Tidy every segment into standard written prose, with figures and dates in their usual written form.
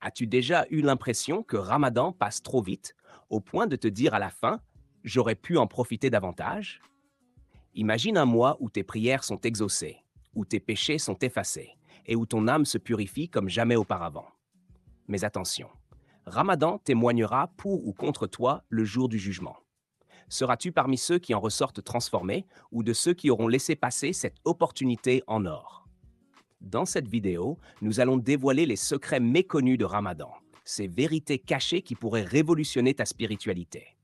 As-tu déjà eu l'impression que Ramadan passe trop vite, au point de te dire à la fin, j'aurais pu en profiter davantage? Imagine un mois où tes prières sont exaucées, où tes péchés sont effacés, et où ton âme se purifie comme jamais auparavant. Mais attention, Ramadan témoignera pour ou contre toi le jour du jugement. Seras-tu parmi ceux qui en ressortent transformés ou de ceux qui auront laissé passer cette opportunité en or? Dans cette vidéo, nous allons dévoiler les secrets méconnus de Ramadan, ces vérités cachées qui pourraient révolutionner ta spiritualité.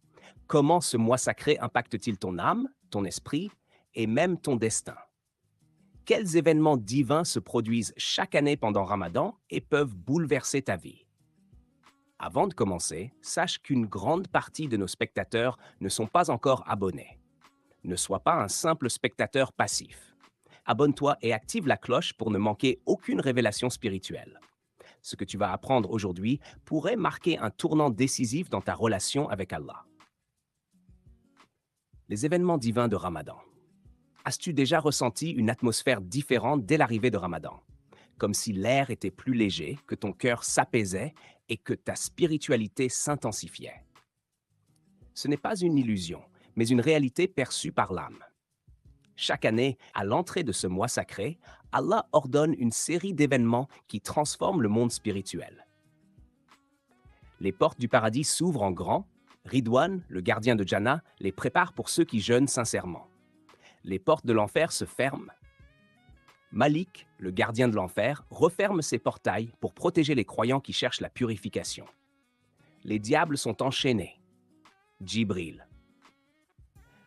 Comment ce mois sacré impacte-t-il ton âme, ton esprit et même ton destin? Quels événements divins se produisent chaque année pendant Ramadan et peuvent bouleverser ta vie? Avant de commencer, sache qu'une grande partie de nos spectateurs ne sont pas encore abonnés. Ne sois pas un simple spectateur passif. Abonne-toi et active la cloche pour ne manquer aucune révélation spirituelle. Ce que tu vas apprendre aujourd'hui pourrait marquer un tournant décisif dans ta relation avec Allah. Les événements divins de Ramadan. As-tu déjà ressenti une atmosphère différente dès l'arrivée de Ramadan? Comme si l'air était plus léger, que ton cœur s'apaisait et que ta spiritualité s'intensifiait. Ce n'est pas une illusion, mais une réalité perçue par l'âme. Chaque année, à l'entrée de ce mois sacré, Allah ordonne une série d'événements qui transforment le monde spirituel. Les portes du paradis s'ouvrent en grand. Ridwan, le gardien de Jannah, les prépare pour ceux qui jeûnent sincèrement. Les portes de l'enfer se ferment. Malik, le gardien de l'enfer, referme ses portails pour protéger les croyants qui cherchent la purification. Les diables sont enchaînés. Djibril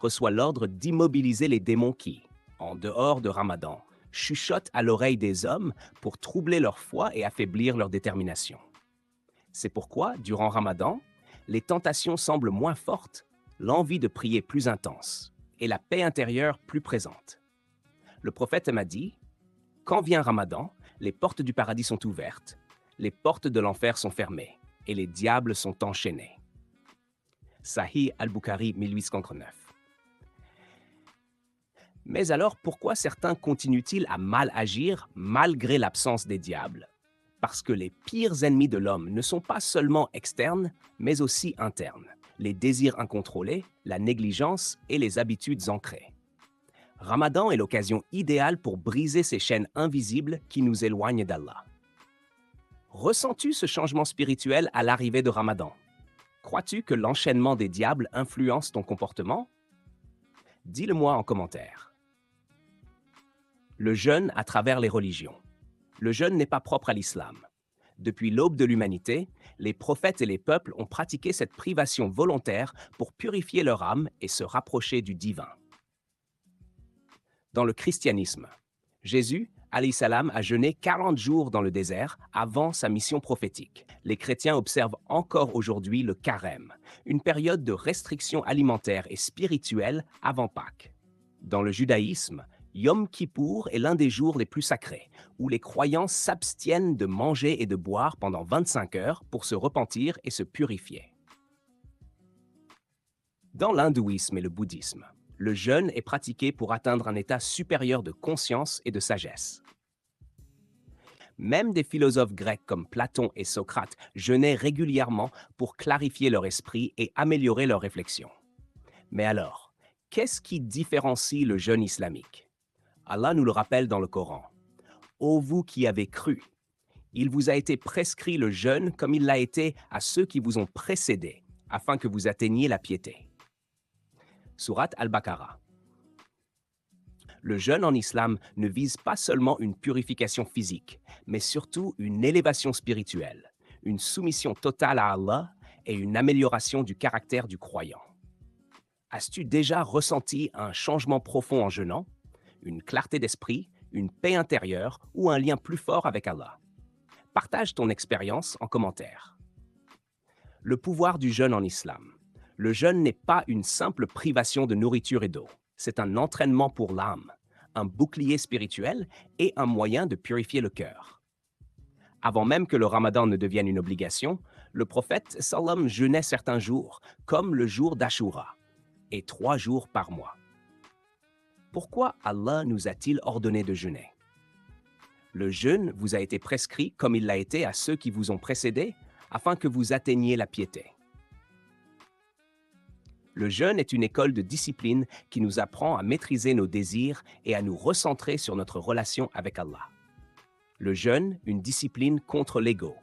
reçoit l'ordre d'immobiliser les démons qui, en dehors de Ramadan, chuchotent à l'oreille des hommes pour troubler leur foi et affaiblir leur détermination. C'est pourquoi, durant Ramadan, les tentations semblent moins fortes, l'envie de prier plus intense et la paix intérieure plus présente. Le prophète m'a dit, quand vient Ramadan, les portes du paradis sont ouvertes, les portes de l'enfer sont fermées et les diables sont enchaînés. Sahih al-Bukhari 1859. Mais alors, pourquoi certains continuent-ils à mal agir malgré l'absence des diables? Parce que les pires ennemis de l'homme ne sont pas seulement externes, mais aussi internes. Les désirs incontrôlés, la négligence et les habitudes ancrées. Ramadan est l'occasion idéale pour briser ces chaînes invisibles qui nous éloignent d'Allah. Ressens-tu ce changement spirituel à l'arrivée de Ramadan? Crois-tu que l'enchaînement des diables influence ton comportement? Dis-le-moi en commentaire. Le jeûne à travers les religions. Le jeûne n'est pas propre à l'islam. Depuis l'aube de l'humanité, les prophètes et les peuples ont pratiqué cette privation volontaire pour purifier leur âme et se rapprocher du divin. Dans le christianisme, Jésus, alayhi salam, a jeûné 40 jours dans le désert avant sa mission prophétique. Les chrétiens observent encore aujourd'hui le carême, une période de restriction alimentaire et spirituelle avant Pâques. Dans le judaïsme, Yom Kippour est l'un des jours les plus sacrés, où les croyants s'abstiennent de manger et de boire pendant 25 heures pour se repentir et se purifier. Dans l'hindouisme et le bouddhisme, le jeûne est pratiqué pour atteindre un état supérieur de conscience et de sagesse. Même des philosophes grecs comme Platon et Socrate jeûnaient régulièrement pour clarifier leur esprit et améliorer leur réflexion. Mais alors, qu'est-ce qui différencie le jeûne islamique? Allah nous le rappelle dans le Coran. Ô vous qui avez cru, il vous a été prescrit le jeûne comme il l'a été à ceux qui vous ont précédés, afin que vous atteigniez la piété. Sourate Al-Baqarah. Le jeûne en islam ne vise pas seulement une purification physique, mais surtout une élévation spirituelle, une soumission totale à Allah et une amélioration du caractère du croyant. As-tu déjà ressenti un changement profond en jeûnant, une clarté d'esprit, une paix intérieure ou un lien plus fort avec Allah? Partage ton expérience en commentaire. Le pouvoir du jeûne en islam. Le jeûne n'est pas une simple privation de nourriture et d'eau. C'est un entraînement pour l'âme, un bouclier spirituel et un moyen de purifier le cœur. Avant même que le ramadan ne devienne une obligation, le prophète sallam jeûnait certains jours, comme le jour d'Ashura, et 3 jours par mois. Pourquoi Allah nous a-t-il ordonné de jeûner? Le jeûne vous a été prescrit comme il l'a été à ceux qui vous ont précédés, afin que vous atteigniez la piété. Le jeûne est une école de discipline qui nous apprend à maîtriser nos désirs et à nous recentrer sur notre relation avec Allah. Le jeûne, une discipline contre l'ego.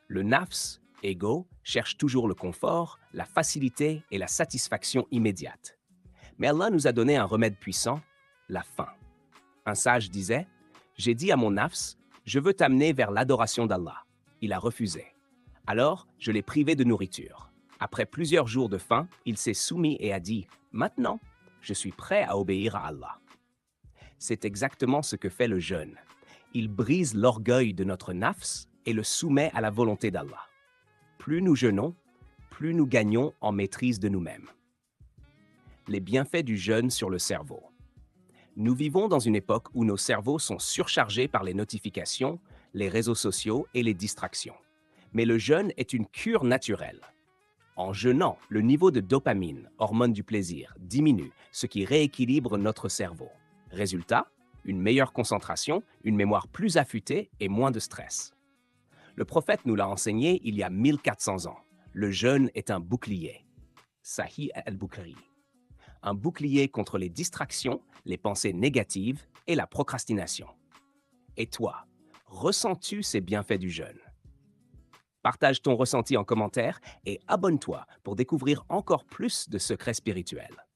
Le nafs, ego, cherche toujours le confort, la facilité et la satisfaction immédiate. Mais Allah nous a donné un remède puissant, la faim. Un sage disait, « J'ai dit à mon nafs, je veux t'amener vers l'adoration d'Allah. » Il a refusé. Alors, je l'ai privé de nourriture. Après plusieurs jours de faim, il s'est soumis et a dit, « Maintenant, je suis prêt à obéir à Allah. » C'est exactement ce que fait le jeûne. Il brise l'orgueil de notre nafs et le soumet à la volonté d'Allah. Plus nous jeûnons, plus nous gagnons en maîtrise de nous-mêmes. Les bienfaits du jeûne sur le cerveau. Nous vivons dans une époque où nos cerveaux sont surchargés par les notifications, les réseaux sociaux et les distractions. Mais le jeûne est une cure naturelle. En jeûnant, le niveau de dopamine, hormone du plaisir, diminue, ce qui rééquilibre notre cerveau. Résultat, une meilleure concentration, une mémoire plus affûtée et moins de stress. Le prophète nous l'a enseigné il y a 1400 ans. Le jeûne est un bouclier. Sahih al-Bukhari. Un bouclier contre les distractions, les pensées négatives et la procrastination. Et toi, ressens-tu ces bienfaits du jeûne? Partage ton ressenti en commentaire et abonne-toi pour découvrir encore plus de secrets spirituels.